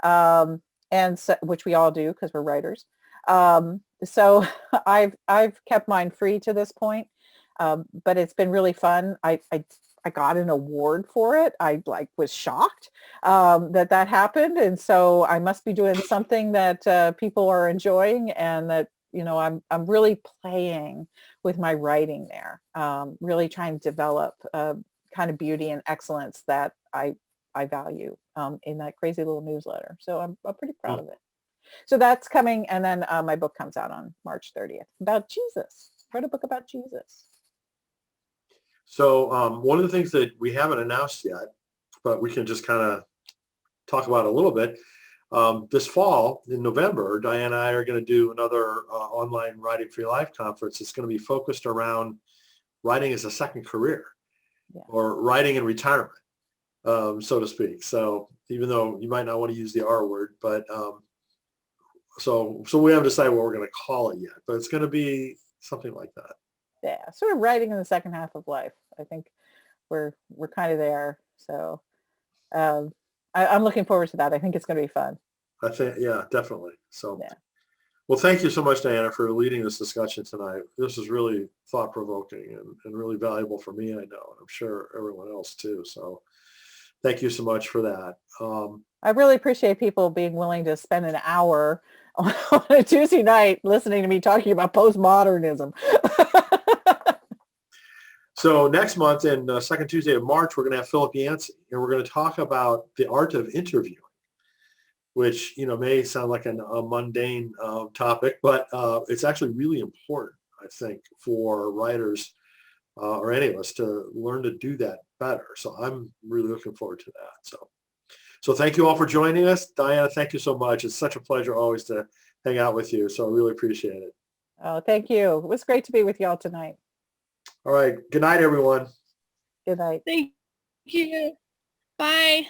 and so, which we all do because we're writers. So I've kept mine free to this point, but it's been really fun. I I got an award for it. I like was shocked that happened. And so I must be doing something that people are enjoying, and that, I'm really playing with my writing there, really trying to develop kind of beauty and excellence that I value in that crazy little newsletter. So I'm pretty proud of it. So that's coming. And then my book comes out on March 30th about Jesus. I wrote a book about Jesus. So one of the things that we haven't announced yet, but we can just kind of talk about a little bit, this fall in November, Diane and I are going to do another online Writing for Your Life conference. It's going to be focused around writing as a second career, or writing in retirement, so to speak. So even though you might not want to use the R word, but so we haven't decided what we're going to call it yet, but it's going to be something like that. Yeah, sort of writing in the second half of life. I think we're kind of there. So I'm looking forward to that. I think it's going to be fun. I think, yeah, definitely. So, yeah. Well, thank you so much, Diana, for leading this discussion tonight. This is really thought-provoking and really valuable for me, I know, and I'm sure everyone else too. So thank you so much for that. I really appreciate people being willing to spend an hour on a Tuesday night listening to me talking about postmodernism. So next month, in second Tuesday of March, we're going to have Philip Yancey, and we're going to talk about the art of interviewing, which may sound like a mundane topic, but it's actually really important, I think, for writers or any of us to learn to do that better. So I'm really looking forward to that. So thank you all for joining us. Diana, thank you so much. It's such a pleasure always to hang out with you. So I really appreciate it. Oh, thank you. It was great to be with y'all tonight. All right. Good night, everyone. Good night. Thank you. Bye.